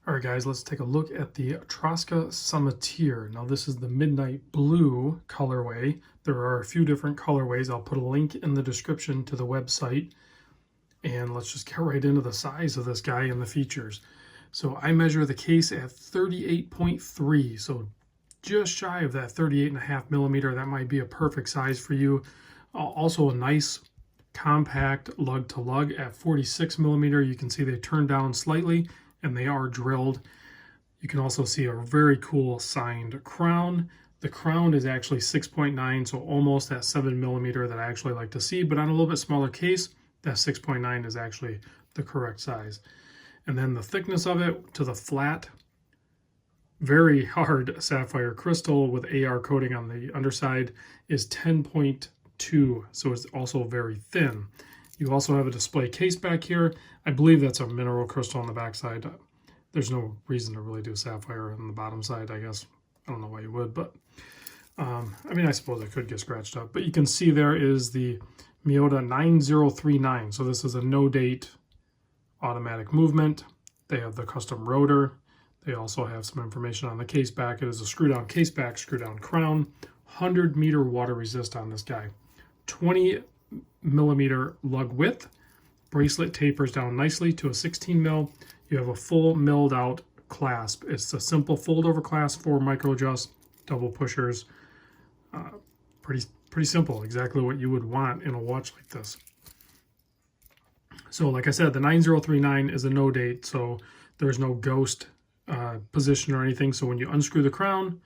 All right, guys, let's take a look at the Traska Summiteer. Now, this is the midnight blue colorway. There are a few different colorways. I'll put a link in the description to the website. And let's just get right into the size of this guy and the features. So I measure the case at 38.3, so just shy of that 38.5 millimeter. That might be a perfect size for you. Also a nice compact lug to lug at 46 millimeter. You can see they turn down slightly and they are drilled. You can also see a very cool signed crown. The crown is actually 6.9, so almost that 7 millimeter that I actually like to see, but on a little bit smaller case, that 6.9 is actually the correct size. And then the thickness of it to the flat, very hard sapphire crystal with AR coating on the underside is 10.2, so it's also very thin. You also have a display case back here. I believe that's a mineral crystal on the back side. There's no reason to really do sapphire on the bottom side, I guess. I don't know why you would, but I mean, I suppose it could get scratched up. But you can see there is the Miyota 9039. So this is a no date automatic movement. They have the custom rotor. They also have some information on the case back. It is a screw down case back, screw down crown, 100 meter water resist on this guy, 20 millimeter lug width. Bracelet tapers down nicely to a 16 mil. You have a full milled out clasp. It's a simple fold over clasp for micro adjust, double pushers. Pretty simple, exactly what you would want in a watch like this. So like I said, the 9039 is a no date, so there's no ghost position or anything. So when you unscrew the crown,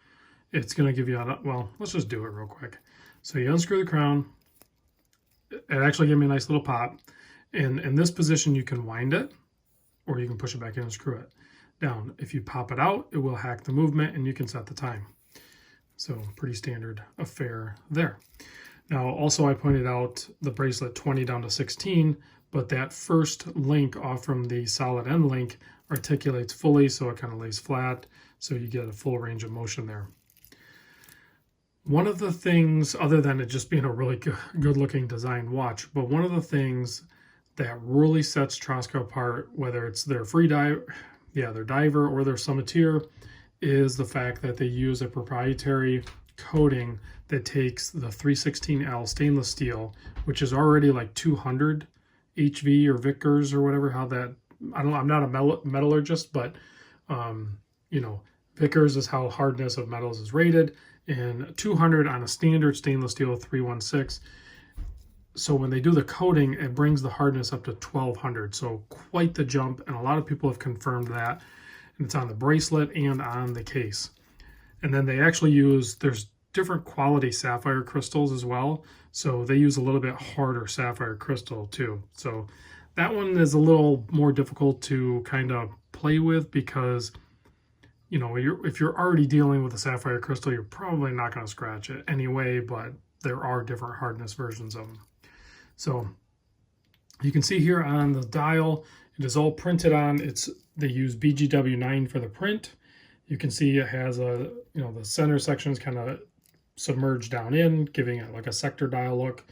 it's going to give you a, well, let's just do it real quick. So you unscrew the crown. It actually gave me a nice little pop. And in this position, you can wind it, or you can push it back in and screw it down. If you pop it out, it will hack the movement and you can set the time. So pretty standard affair there. Now, also I pointed out the bracelet 20 down to 16, but that first link off from the solid end link articulates fully, so it kind of lays flat, so you get a full range of motion there. One of the things, other than it just being a really good looking design watch, but one of the things that really sets Traska apart, whether it's their their diver or their Summiteer, is the fact that they use a proprietary coating that takes the 316L stainless steel, which is already like 200 HV or Vickers or whatever, how that, I don't know, I'm not a metallurgist, but you know, Vickers is how hardness of metals is rated, and 200 on a standard stainless steel 316. So when they do the coating, it brings the hardness up to 1200. So quite the jump, and a lot of people have confirmed that. And it's on the bracelet and on the case. And then they actually use, there's different quality sapphire crystals as well. So they use a little bit harder sapphire crystal too. So that one is a little more difficult to kind of play with because, you know, if you're already dealing with a sapphire crystal, you're probably not going to scratch it anyway, but there are different hardness versions of them. So you can see here on the dial, it is all printed on. They use BGW9 for the print. You can see it has a, you know, the center section is kind of submerged down in, giving it like a sector dial look,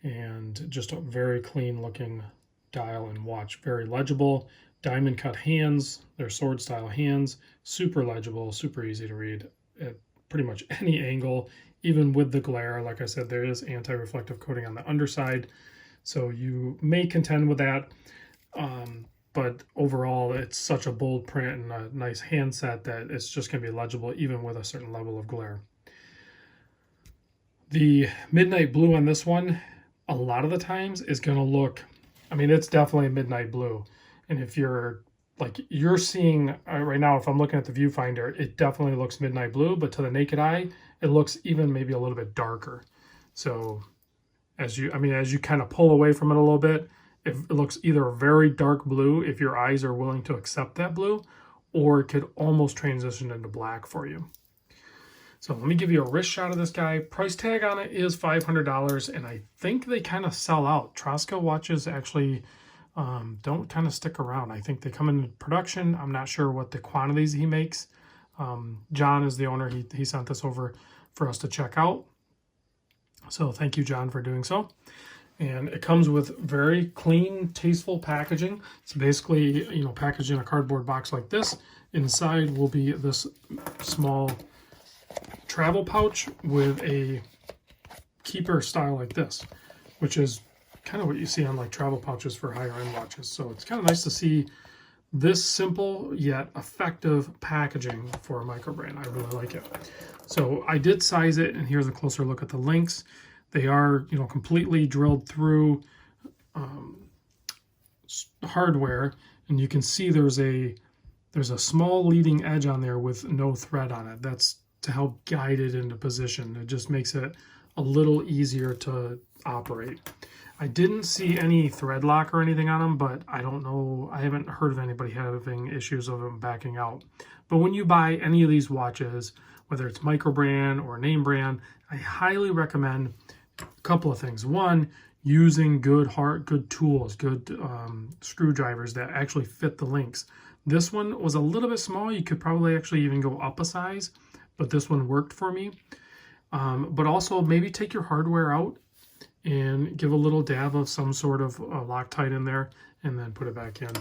and just a very clean looking dial and watch. Very legible, diamond cut hands, they're sword style hands, super legible, super easy to read at pretty much any angle. Even with the glare, like I said, there is anti-reflective coating on the underside, so you may contend with that. But overall, it's such a bold print and a nice handset that it's just going to be legible even with a certain level of glare. The midnight blue on this one, a lot of the times, is going to look, I mean, it's definitely a midnight blue. And if you're like, you're seeing right now, if I'm looking at the viewfinder, it definitely looks midnight blue, but to the naked eye, it looks even maybe a little bit darker. So as you kind of pull away from it a little bit, it looks either a very dark blue if your eyes are willing to accept that blue, or it could almost transition into black for you. So let me give you a wrist shot of this guy. Price tag on it is $500, and I think they kind of sell out. Traska watches actually don't kind of stick around. I think they come into production. I'm not sure what the quantities he makes. John is the owner. He sent this over for us to check out. So thank you, John, for doing so. And it comes with very clean, tasteful packaging. It's basically, you know, packaged in a cardboard box like this. Inside will be this small travel pouch with a keeper style like this, which is kind of what you see on like travel pouches for higher end watches. So it's kind of nice to see this simple yet effective packaging for a micro brand. I really like it. So I did size it, and here's a closer look at the links. They are, you know, completely drilled through hardware, and you can see there's a small leading edge on there with no thread on it. That's to help guide it into position. It just makes it a little easier to operate. I didn't see any thread lock or anything on them, but I don't know. I haven't heard of anybody having issues of them backing out. But when you buy any of these watches, whether it's micro brand or name brand, I highly recommend a couple of things. One, using good tools, good screwdrivers that actually fit the links. This one was a little bit small. You could probably actually even go up a size, but this one worked for me. But also maybe take your hardware out and give a little dab of some sort of Loctite in there, and then put it back in.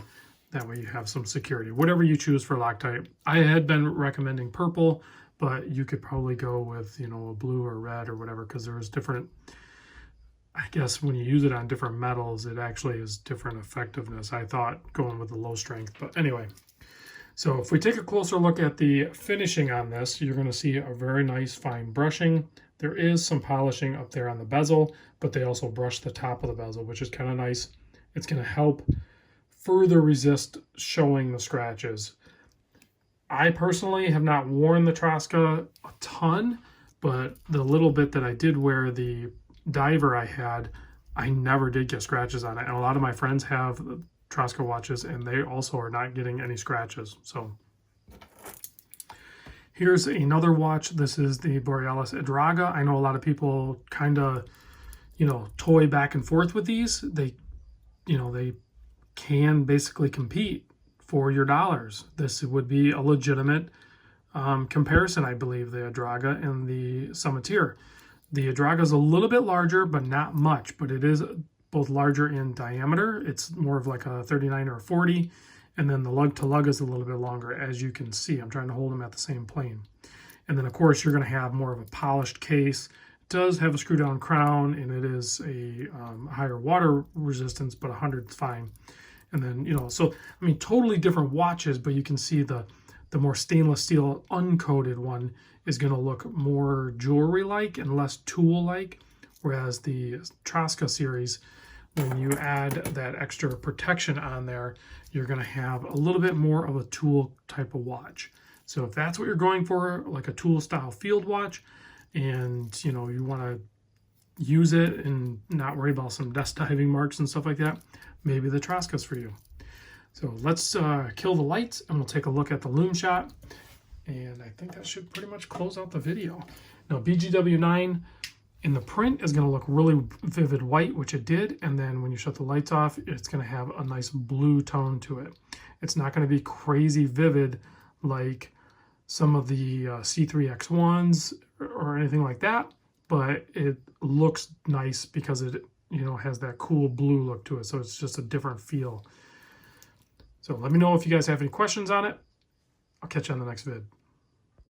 That way you have some security. Whatever you choose for Loctite. I had been recommending purple, but you could probably go with, you know, a blue or red or whatever, because there's different, I guess when you use it on different metals, it actually is different effectiveness. I thought going with the low strength, but anyway. So if we take a closer look at the finishing on this, you're going to see a very nice fine brushing. There is some polishing up there on the bezel, but they also brush the top of the bezel, which is kind of nice. It's going to help further resist showing the scratches. I personally have not worn the Traska a ton, but the little bit that I did wear, the diver I had, I never did get scratches on it. And a lot of my friends have Traska watches, and they also are not getting any scratches. So here's another watch. This is the Borealis Draaga. I know a lot of people kind of, you know, toy back and forth with these. They, you know, they can basically compete for your dollars. This would be a legitimate comparison, I believe, the Draaga and the Summiteer. The Draaga is a little bit larger, but not much, but it is both larger in diameter. It's more of like a 39 or a 40, and then the lug to lug is a little bit longer, as you can see. I'm trying to hold them at the same plane. And then of course you're going to have more of a polished case. It does have a screw down crown, and it is a higher water resistance, but 100 is fine. And then, you know, so I mean, totally different watches, but you can see the more stainless steel uncoated one is going to look more jewelry-like and less tool-like, whereas the Traska series, when you add that extra protection on there, you're going to have a little bit more of a tool type of watch. So if that's what you're going for, like a tool style field watch, and you know, you want to use it and not worry about some dust diving marks and stuff like that, maybe the Traska's for you. So let's kill the lights, and we'll take a look at the Loom Shot, and I think that should pretty much close out the video. Now BGW9 in the print is going to look really vivid white, which it did, and then when you shut the lights off, it's going to have a nice blue tone to it. It's not going to be crazy vivid like some of the C3X1s or anything like that, but it looks nice because it, you know, has that cool blue look to it. So it's just a different feel. So let me know if you guys have any questions on it. I'll catch you on the next vid.